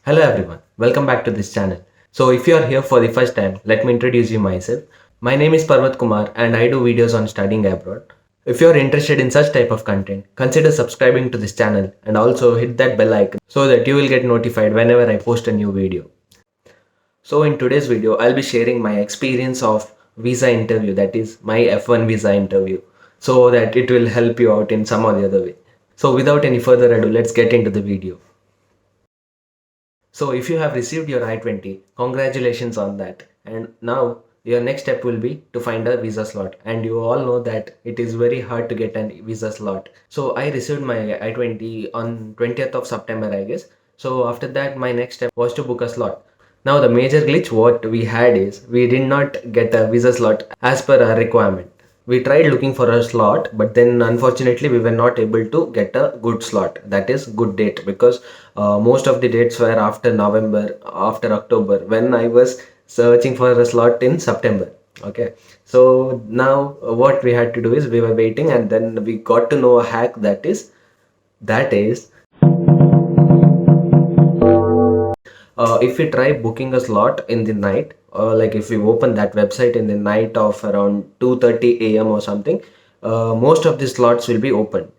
Hello everyone, welcome back to this channel. So if you are here for the first time, let me introduce you myself. My name is Parvath Kumar and I do videos on studying abroad. If you are interested in such type of content, consider subscribing to this channel and also hit that bell icon so that you will get notified whenever I post a new video. So in today's video, I'll be sharing my experience of visa interview, that is my F1 visa interview, so that it will help you out in some or the other way. So without any further ado, let's get into the video. So if you have received your I-20, congratulations on that. And now your next step will be to find a visa slot. And you all know that it is very hard to get a visa slot. So I received my I-20 on 20th of September, I guess. So after that, my next step was to book a slot. Now the major glitch what we had is we did not get a visa slot as per our requirement. We tried looking for a slot, but then unfortunately we were not able to get a good slot, that is good date, because most of the dates were after November, after October, when I was searching for a slot in September. Okay, so now what we had to do is we were waiting, and then we got to know a hack, that is if we try booking a slot in the night, like if we open that website in the night of around 2:30 a.m. or something, most of the slots will be open.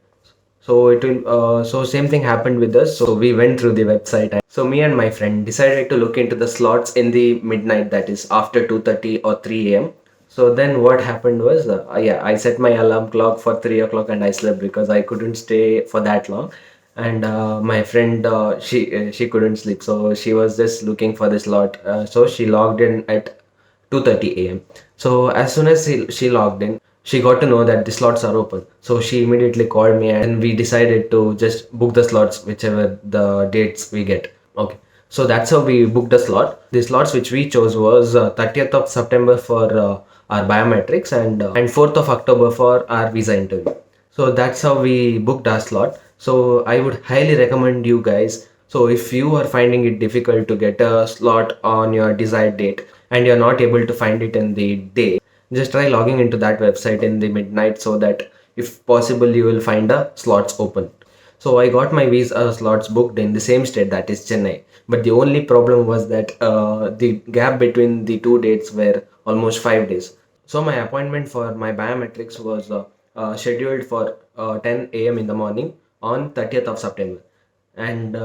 So it will so same thing happened with us. So we went through the website, and so me and my friend decided to look into the slots in the midnight, that is after 2:30 or 3 a.m. So then what happened was, yeah, I set my alarm clock for 3 o'clock and I slept because I couldn't stay for that long. And my friend, she couldn't sleep, so she was just looking for the slot. So she logged in at 2:30 a.m. So as soon as she logged in, she got to know that the slots are open. So she immediately called me and we decided to just book the slots, whichever the dates we get. Okay. So that's how we booked the slot. The slots which we chose was 30th of September for our biometrics, and 4th of October for our visa interview. So that's how we booked our slot. So I would highly recommend you guys. So if you are finding it difficult to get a slot on your desired date and you're not able to find it in the day, just try logging into that website in the midnight so that if possible you will find the slots open. So I got my visa slots booked in the same state, that is Chennai. But the only problem was that the gap between the two dates were almost 5 days. So my appointment for my biometrics was scheduled for 10 a.m. in the morning on 30th of September, and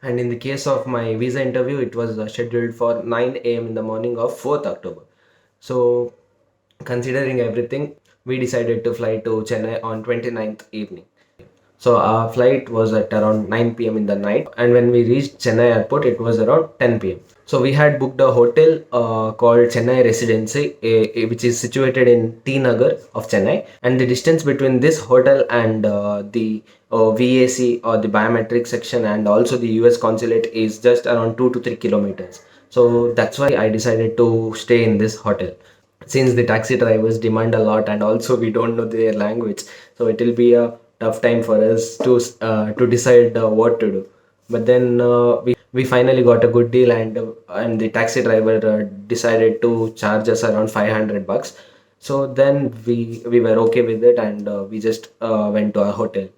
in the case of my visa interview, it was scheduled for 9 a.m. in the morning of 4th October. So considering everything, we decided to fly to Chennai on 29th evening. So our flight was at around 9 p.m. in the night, and when we reached Chennai airport, it was around 10 p.m. So we had booked a hotel called Chennai Residency, which is situated in T Nagar of Chennai, and the distance between this hotel and the VAC or the biometric section and also the US consulate is just around 2 to 3 kilometers. So that's why I decided to stay in this hotel. Since the taxi drivers demand a lot and also we don't know their language, so it will be a tough time for us to decide what to do. But then we finally got a good deal, and the taxi driver decided to charge us around 500 bucks. So then we were okay with it, and we just went to our hotel.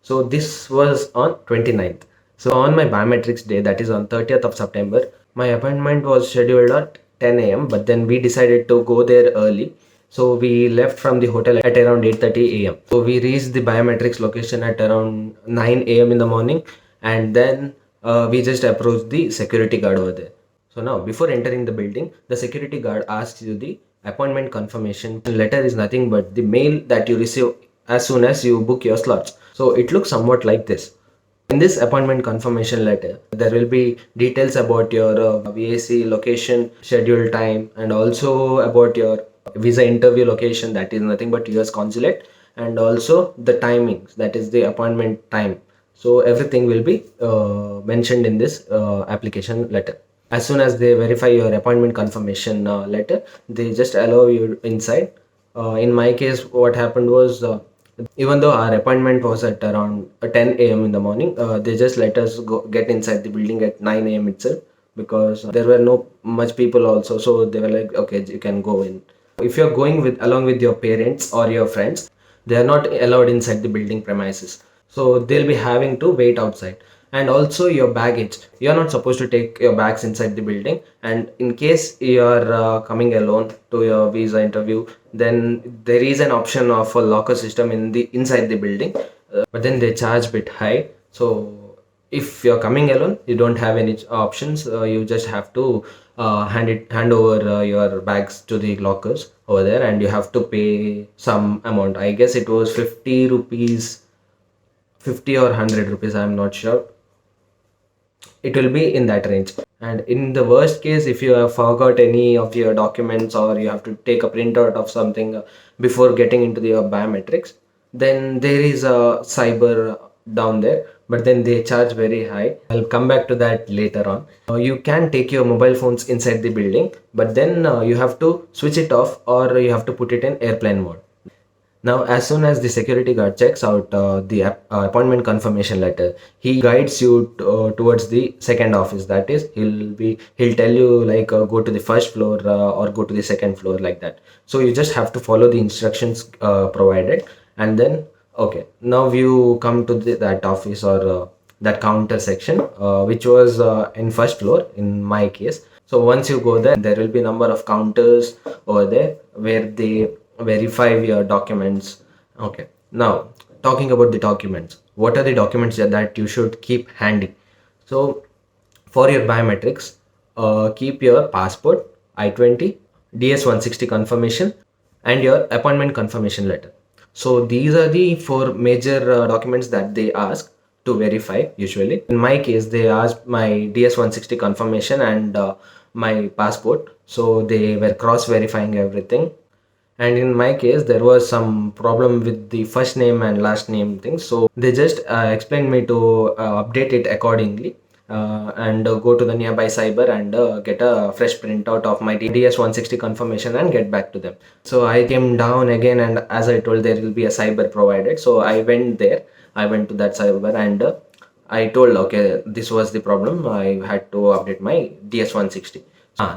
So this was on 29th. So on my biometrics day, that is on 30th of September, my appointment was scheduled at 10 a.m. But then we decided to go there early. So we left from the hotel at around 8:30 a.m. So we reached the biometrics location at around 9 a.m. in the morning, and then we just approached the security guard over there. So now, before entering the building, the security guard asks you the appointment confirmation letter is nothing but the mail that you receive as soon as you book your slots. So it looks somewhat like this. In this appointment confirmation letter, there will be details about your VAC location, schedule time, and also about your visa interview location, that is nothing but US consulate, and also the timings, that is the appointment time. So everything will be mentioned in this application letter. As soon as they verify your appointment confirmation letter, they just allow you inside. In my case, what happened was, even though our appointment was at around 10 a.m. in the morning, they just let us go get inside the building at 9 a.m. itself, because there were no much people also. So they were like, okay, you can go in. If you're going with along with your parents or your friends, they are not allowed inside the building premises. So they'll be having to wait outside. And also your baggage, you're not supposed to take your bags inside the building, and in case you're coming alone to your visa interview, then there is an option of a locker system in the inside the building, but then they charge bit high. So if you're coming alone, you don't have any options. You just have to hand over your bags to the lockers over there, and you have to pay some amount. I guess it was 50 rupees, 50 or 100 rupees, I'm not sure. It will be in that range. And in the worst case, if you have forgot any of your documents, or you have to take a printout of something before getting into your biometrics, then there is a cyber down there, but then they charge very high. I'll come back to that later on. You can take your mobile phones inside the building, but then you have to switch it off, or you have to put it in airplane mode. Now, as soon as the security guard checks out the appointment confirmation letter, he guides you towards the second office. That is, he'll tell you like go to the first floor or go to the second floor, like that. So you just have to follow the instructions provided, and then okay. Now you come to that office, or that counter section, which was in first floor in my case. So once you go there, there will be number of counters over there where they verify your documents. Okay. Now, talking about the documents, what are the documents that you should keep handy? So, for your biometrics, keep your passport, I-20, DS-160 confirmation, and your appointment confirmation letter. So these are the four major documents that they ask to verify usually. In my case, they asked my DS-160 confirmation and my passport. So they were cross verifying everything. And in my case, there was some problem with the first name and last name thing. So they just explained me to update it accordingly, and go to the nearby cyber and get a fresh printout of my DS-160 confirmation and get back to them. So I came down again, and as I told, there will be a cyber provided. So I went there. I went to that cyber, and I told, okay, this was the problem. I had to update my DS-160.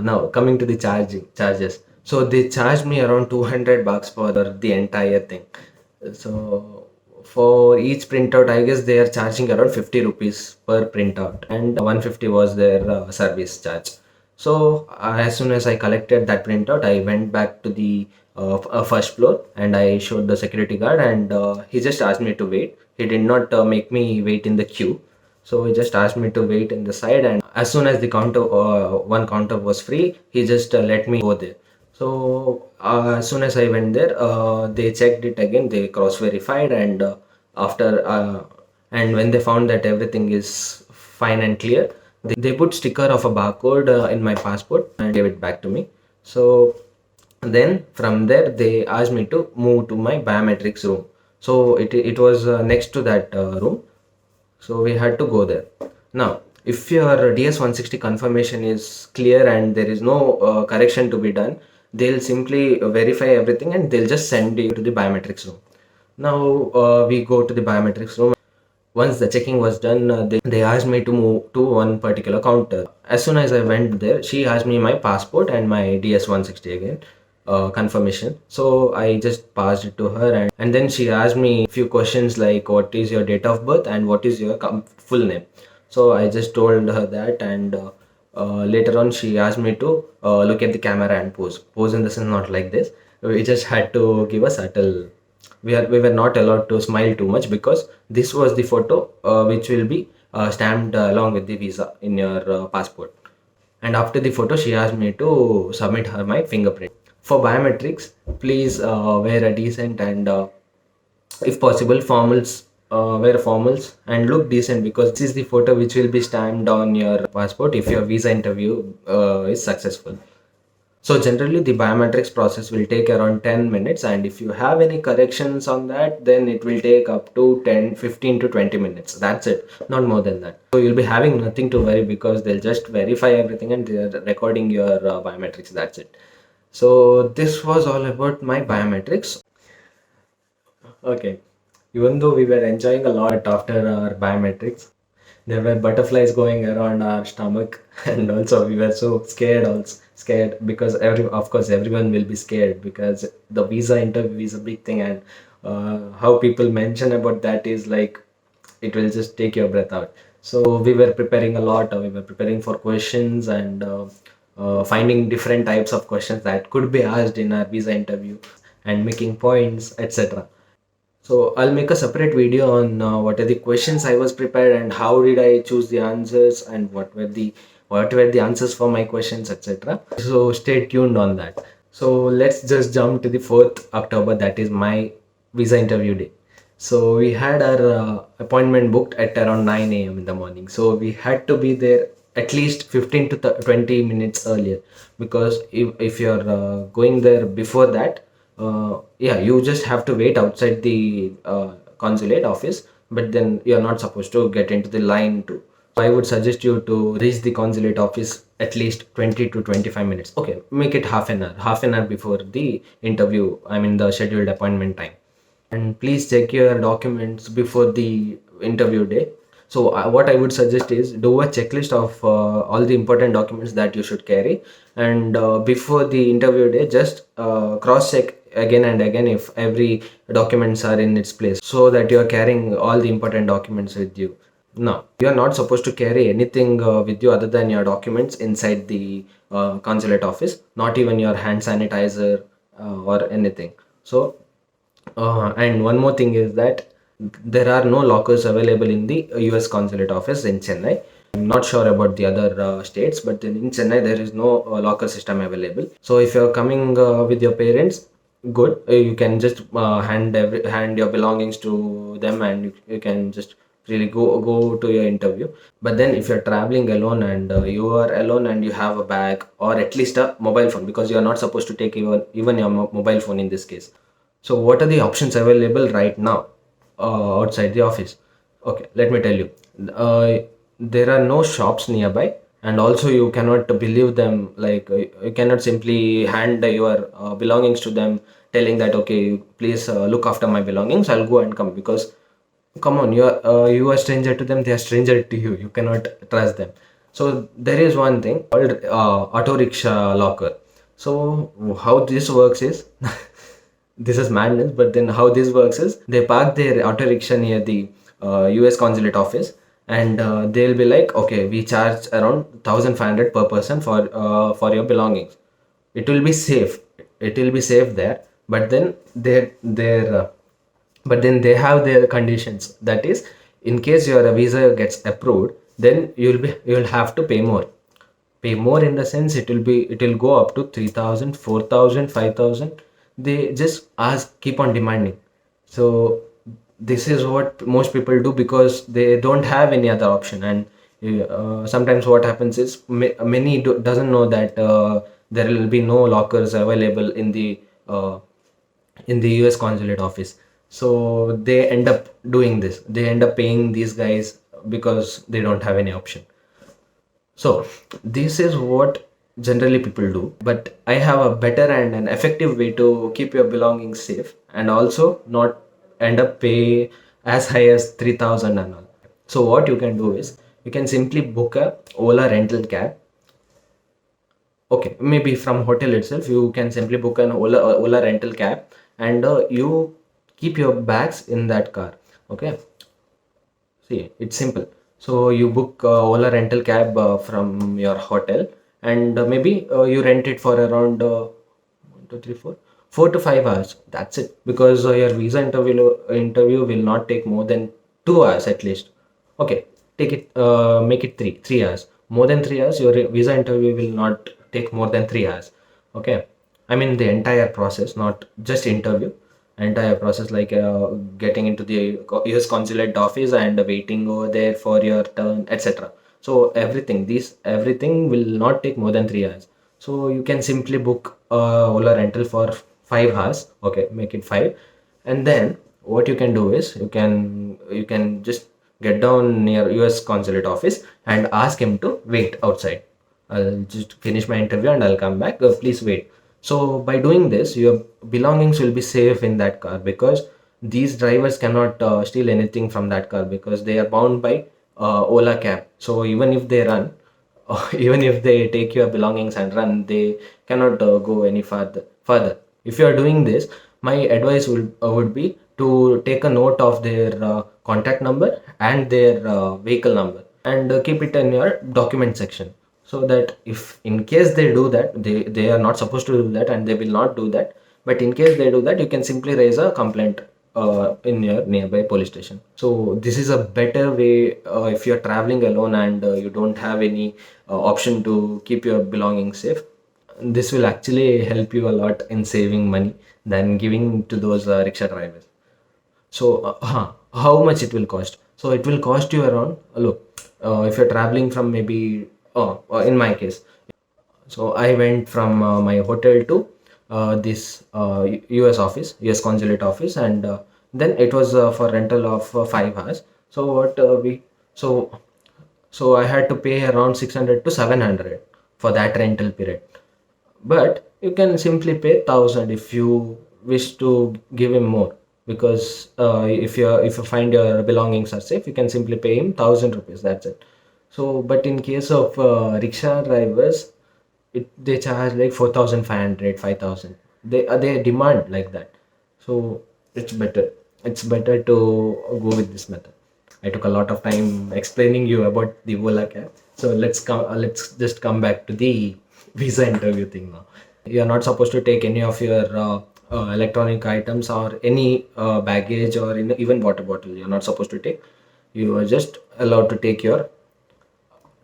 Now coming to the charges. So they charged me around 200 bucks for the entire thing. So for each printout, I guess they are charging around 50 rupees per printout, and 150 was their service charge. So as soon as I collected that printout, I went back to the first floor, and I showed the security guard, and he just asked me to wait. He did not make me wait in the queue. So he just asked me to wait in the side, and as soon as the one counter was free, he just let me go there. So as soon as I went there, they checked it again. They cross-verified, and after and when they found that everything is fine and clear, they put sticker of a barcode in my passport and gave it back to me. So then from there, they asked me to move to my biometrics room. So it was next to that room, so we had to go there. Now, if your DS-160 confirmation is clear and there is no correction to be done, they'll simply verify everything, and they'll just send you to the biometrics room. Now, we go to the biometrics room. Once the checking was done, they asked me to move to one particular counter. As soon as I went there, she asked me my passport and my DS-160 again, confirmation. So I just passed it to her, and then she asked me a few questions like what is your date of birth and what is your full name. So I just told her that, and later on she asked me to look at the camera and pose. Pose in the sense not like this. We just had to give a subtle. We were not allowed to smile too much, because this was the photo which will be stamped along with the visa in your passport. And after the photo, she asked me to submit her my fingerprint. For biometrics, please wear a decent and if possible formals, wear formals and look decent, because this is the photo which will be stamped on your passport if your visa interview is successful. So generally the biometrics process will take around 10 minutes, and if you have any corrections on that, then it will take up to 10, 15 to 20 minutes. That's it, not more than that. So you'll be having nothing to worry, because they'll just verify everything and they're recording your biometrics. That's it. So this was all about my biometrics. Okay. Even though we were enjoying a lot after our biometrics, there were butterflies going around our stomach, and also we were so scared, also scared, because of course, everyone will be scared, because the visa interview is a big thing, and how people mention about that is like it will just take your breath out. So we were preparing a lot. We were preparing for questions and finding different types of questions that could be asked in our visa interview and making points, etc. So I'll make a separate video on what are the questions I was prepared and how did I choose the answers and what were the answers for my questions, etc. So stay tuned on that. So let's just jump to the 4th October, that is my visa interview day. So we had our appointment booked at around 9 a.m. in the morning. So we had to be there at least 15 to 20 minutes earlier, because if you're going there before that, yeah, you just have to wait outside the consulate office, but then you're not supposed to get into the line too. So I would suggest you to reach the consulate office at least 20 to 25 minutes. Okay, make it half an hour before the interview, I mean the scheduled appointment time. And please check your documents before the interview day. So what I would suggest is do a checklist of all the important documents that you should carry, and before the interview day, just cross check again and again if every documents are in its place, so that you are carrying all the important documents with you. No, you are not supposed to carry anything with you other than your documents inside the consulate office, not even your hand sanitizer or anything. So and one more thing is that there are no lockers available in the US consulate office in Chennai. I'm not sure about the other states, but in Chennai there is no locker system available. So if you're coming with your parents, good. You can just hand your belongings to them, and you can just really go to your interview. But then if you're traveling alone and you are alone and you have a bag or at least a mobile phone, because you are not supposed to take even your mobile phone in this case. So what are the options available right now outside the office? Okay, let me tell you. Uh, there are no shops nearby, and also you cannot believe them. Like you cannot simply hand your belongings to them, telling that okay, please look after my belongings. I'll go and come, because come on, you are stranger to them. They are stranger to you. You cannot trust them. So there is one thing called auto rickshaw locker. So how this works is this is madness, but then how this works is they park their auto rickshaw near the US consulate office, and they'll be like, okay, we charge around 1,500 per person for your belongings. It will be safe. It will be safe there, but then they have their conditions. That is, in case your visa gets approved, then you'll have to pay more in the sense it will go up to 3,000, 4,000, 5,000. They just ask, keep on demanding. So this is what most people do because they don't have any other option. And sometimes what happens is many doesn't know that there will be no lockers available in the US consulate office. So they end up doing this. They end up paying these guys because they don't have any option. So this is what generally people do, but I have a better and an effective way to keep your belongings safe and also not end up pay as high as 3,000 and all. So what you can do is you can simply book a Ola rental cab. Okay, maybe from hotel itself you can simply book an Ola rental cab, and you keep your bags in that car. Okay, see, it's simple. So you book Ola rental cab from your hotel, and maybe you rent it for around 1, 2, 3, 4 to 5 hours. That's it. Because your visa interview will not take more than 2 hours at least. Okay, make it three hours. More than 3 hours, your visa interview will not take more than 3 hours. Okay, I mean the entire process, not just interview. Entire process, like getting into the US consulate office and waiting over there for your turn, etc. So everything will not take more than 3 hours. So you can simply book Ola rental for 5 hours. Okay, make it five. And then what you can do is you can just get down near US consulate office and ask him to wait outside. I'll just finish my interview and I'll come back. Please wait. So by doing this, your belongings will be safe in that car, because these drivers cannot steal anything from that car because they are bound by Ola cab. So even if they run, even if they take your belongings and run, they cannot go any further. If you are doing this, my advice would be to take a note of their contact number and their vehicle number. and keep it in your document section, so that if in case they do that, they are not supposed to do that and they will not do that, but in case they do that, you can simply raise a complaint in your nearby police station. So this is a better way if you're traveling alone and you don't have any option to keep your belongings safe. This will actually help you a lot in saving money than giving to those rickshaw drivers. So, how much it will cost? So, it will cost you around, look, if you're traveling from maybe, in my case, so I went from my hotel to this US office, US consulate office, and then it was for rental of 5 hours. So, so, so I had to pay around 600 to 700 for that rental period. But you can simply pay 1,000 if you wish to give him more, because if you find your belongings are safe, you can simply pay him 1,000 rupees. That's it. So, but in case of rickshaw drivers, they charge like 4,500, 5,000. They demand like that. So it's better. It's better to go with this method. I took a lot of time explaining you about the Ola cab. So let's just come back to the visa interview thing now. You're not supposed to take any of your electronic items or any baggage or even water bottle. You're not supposed to take. You are just allowed to take your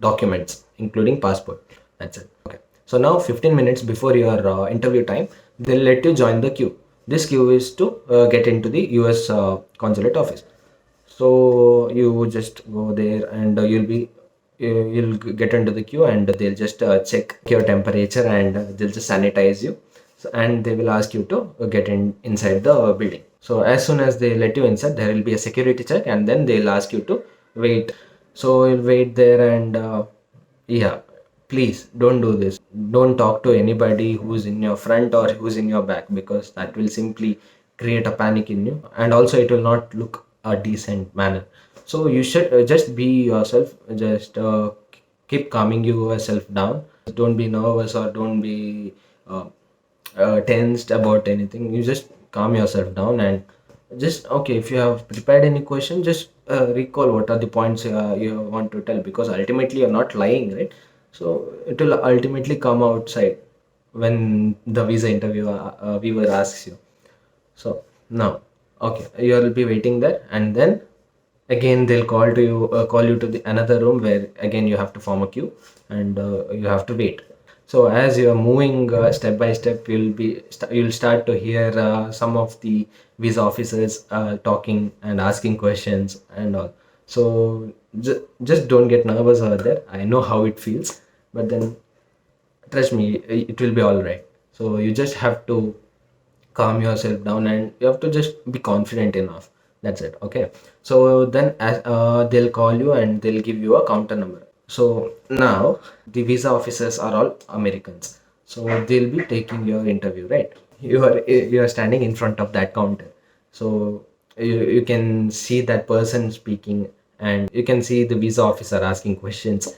documents, including passport. That's it. Okay. So now 15 minutes before your interview time, they'll let you join the queue. This queue is to get into the US consulate office. So you just go there and you'll get into the queue and they'll just check your temperature and they'll just sanitize you. So, and they will ask you to get inside the building. So as soon as they let you inside, there will be a security check and then they'll ask you to wait. So you'll wait there and yeah, please don't do this. Don't talk to anybody who's in your front or who's in your back, because that will simply create a panic in you, and also it will not look a decent manner. So you should just be yourself. Just keep calming yourself down. Don't be nervous or don't be tensed about anything. You just calm yourself down and just, okay, if you have prepared any question, just recall what are the points you want to tell, because ultimately you're not lying, right? So it will ultimately come outside when the visa interview viewer asks you. So now, okay, you will be waiting there, and then again they'll call you to the another room where again you have to form a queue and you have to wait. So as you are moving step by step, you'll start to hear some of the visa officers talking and asking questions and all. So just don't get nervous over there. I know how it feels, but then trust me, it will be all right. So you just have to calm yourself down and you have to just be confident enough. That's it. Okay. So then they'll call you and they'll give you a counter number. So now the visa officers are all Americans, so they'll be taking your interview, right? You are standing in front of that counter, so you can see that person speaking and you can see the visa officer asking questions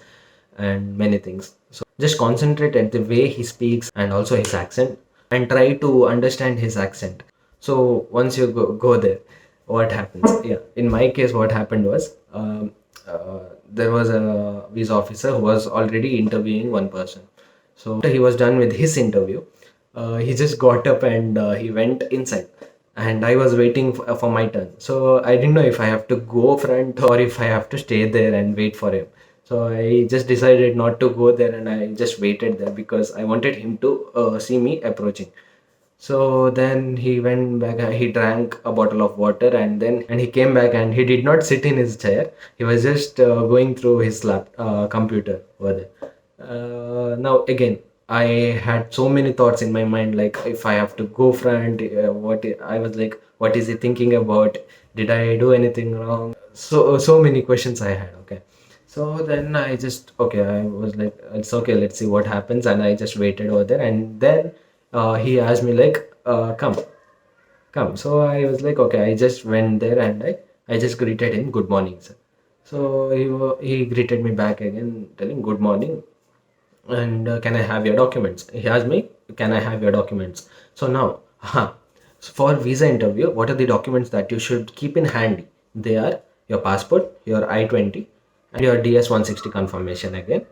and many things. So just concentrate at the way he speaks and also his accent, and try to understand his accent. So once you go there, what happens? Yeah, in my case, what happened was there was a visa officer who was already interviewing one person. So after he was done with his interview, he just got up and he went inside. And I was waiting for my turn. So I didn't know if I have to go front or if I have to stay there and wait for him. So I just decided not to go there and I just waited there because I wanted him to see me approaching. So then he went back, he drank a bottle of water and he came back and he did not sit in his chair. He was just going through his computer over there. Now again, I had so many thoughts in my mind, like if I have to go front, I was like, what is he thinking about? Did I do anything wrong? So many questions I had. Okay. So then I was like, it's okay, let's see what happens. And I just waited over there. And then he asked me, like, come. So I was like, okay, I just went there and I just greeted him, good morning, sir. So he greeted me back again, telling, good morning. And can I have your documents? He asked me, can I have your documents? So now, so for visa interview, what are the documents that you should keep in handy? They are your passport, your I-20, and your DS-160 confirmation again.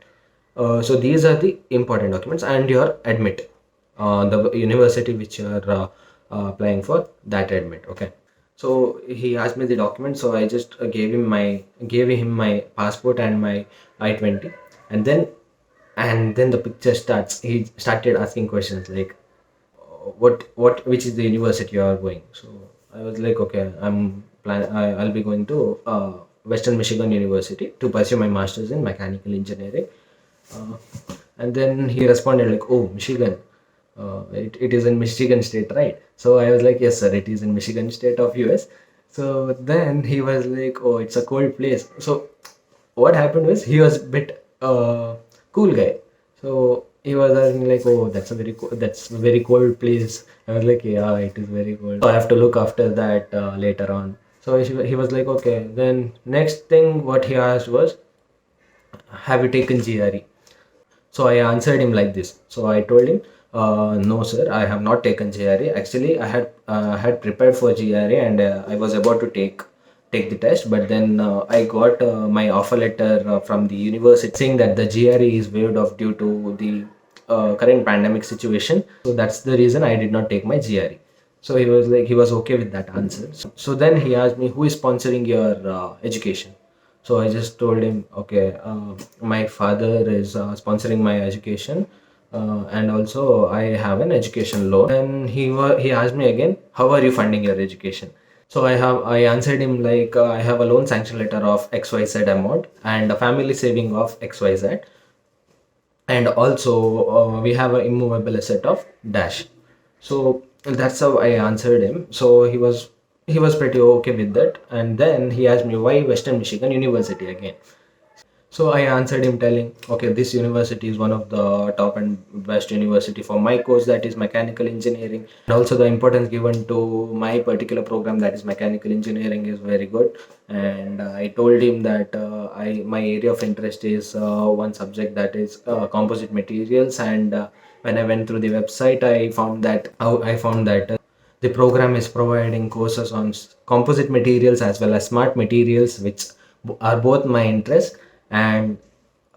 So these are the important documents, and your admit, the university which you are applying for, that admit. Okay. So he asked me the document, so I just gave him my passport and my I-20, and then the picture starts. He started asking questions like, which is the university you are going. So I was like, okay, I'll be going to Western Michigan University to pursue my master's in mechanical engineering. uh, and then he responded like, oh, Michigan, it is in Michigan state, right? So I was like, yes sir, it is in Michigan state of US. So then he was like, oh, it's a cold place. So what happened was, he was a bit cool guy. So he was asking like, oh, that's a very cold place. I was like, yeah, it is very cold. So I have to look after that later on. So he was like, okay. Then next thing what he asked was, have you taken GRE? So I answered him like this. So I told him, no, sir, I have not taken GRE. Actually, I had prepared for GRE, and I was about to take the test, but then I got my offer letter from the university saying that the GRE is waived off due to the current pandemic situation. So that's the reason I did not take my GRE. So he was okay with that answer. So then he asked me, who is sponsoring your education? So I just told him, okay, my father is sponsoring my education, and also I have an education loan. And he asked me again, how are you funding your education? So I answered him like, I have a loan sanction letter of XYZ amount and a family saving of XYZ, and also we have an immovable asset of dash. So that's how I answered him. So he was pretty okay with that, and then he asked me, why Western Michigan University again? So I answered him telling, okay, this university is one of the top and best university for my course, that is mechanical engineering. And also the importance given to my particular program, that is mechanical engineering, is very good. And I told him that my area of interest is one subject, that is composite materials. And when I went through the website, I found that the program is providing courses on composite materials as well as smart materials, which are both my interest. And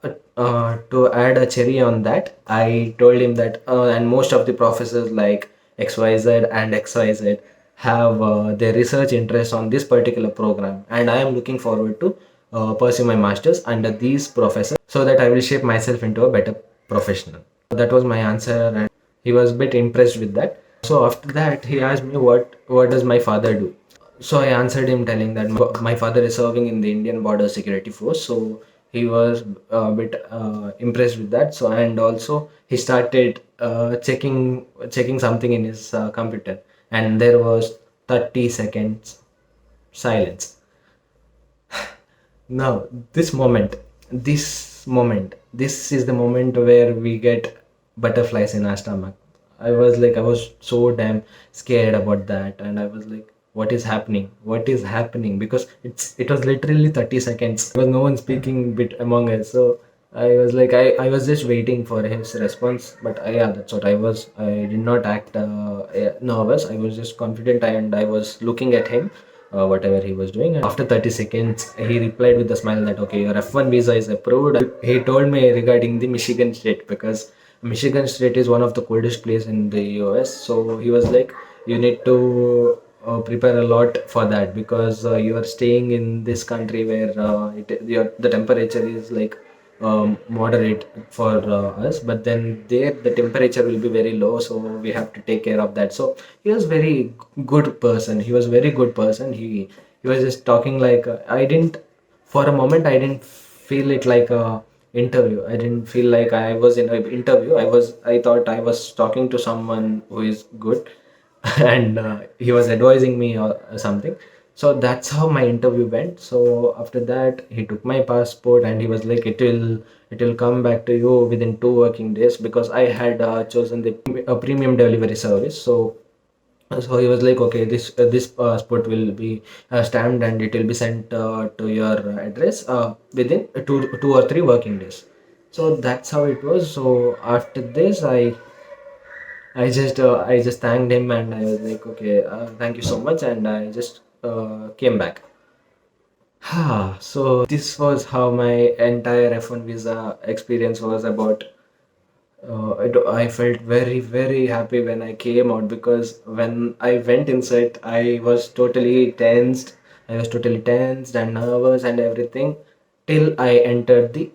to add a cherry on that, I told him that, and most of the professors like XYZ and XYZ have their research interest on this particular program, and I am looking forward to pursue my masters under these professors so that I will shape myself into a better professional. That was my answer, and he was a bit impressed with that. So after that, he asked me, what does my father do? So I answered him telling that my father is serving in the Indian Border Security Force. So he was a bit impressed with that. So, and also he started checking something in his computer, and there was 30 seconds silence. Now, this is the moment where we get butterflies in our stomach. I was so damn scared about that, and I was like, what is happening? What is happening? Because it was literally 30 seconds. There was no one speaking bit among us. So I was like, I was just waiting for his response. But yeah, that's what I was. I did not act nervous. I was just confident, and I was looking at him, whatever he was doing. And after 30 seconds, he replied with a smile that, okay, your F1 visa is approved. He told me regarding the Michigan state, because Michigan state is one of the coldest place in the US. So he was like, you need to prepare a lot for that, because you are staying in this country where the temperature is like moderate for us, but then there the temperature will be very low, so we have to take care of that. So he was very good person. He was just talking like, I didn't for a moment, I didn't feel it like a interview. I didn't feel like I was in an interview. I thought I was talking to someone who is good, and he was advising me or something. So that's how my interview went. So after that, he took my passport, and he was like, it will come back to you within 2 working days, because I had chosen the premium delivery service. So he was like, okay, this passport will be stamped, and it will be sent to your address within two or three working days. So that's how it was. So after this, I just thanked him, and I was like, okay, thank you so much, and I just came back. So this was how my entire F1 visa experience was about. I felt very, very happy when I came out, because when I went inside, I was totally tensed. I was totally tensed and nervous and everything till I entered the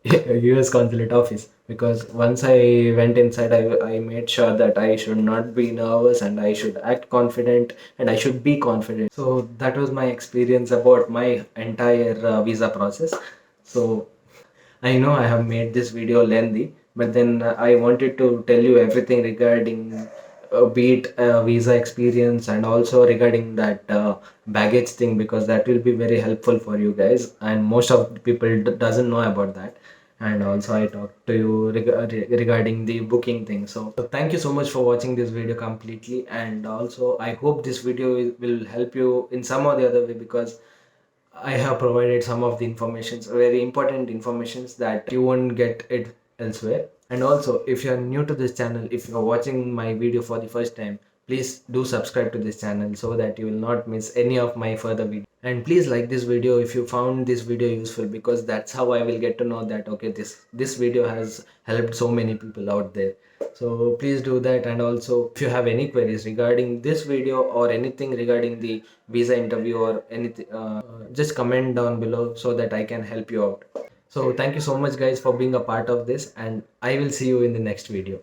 US consulate office. Because once I went inside, I made sure that I should not be nervous and I should act confident and I should be confident. So that was my experience about my entire visa process. So I know I have made this video lengthy, but then I wanted to tell you everything regarding be it visa experience and also regarding that baggage thing, because that will be very helpful for you guys, and most of the people doesn't know about that. And also I talked to you regarding the booking thing. So thank you so much for watching this video completely, and also I hope this video will help you in some or the other way, because I have provided some of the informations, very important informations that you won't get it elsewhere. And also, if you are new to this channel, if you are watching my video for the first time, please do subscribe to this channel so that you will not miss any of my further videos. And please like this video if you found this video useful, because that's how I will get to know that okay, this video has helped so many people out there. So please do that. And also, if you have any queries regarding this video or anything regarding the visa interview or anything, just comment down below so that I can help you out. So thank you so much guys for being a part of this, and I will see you in the next video.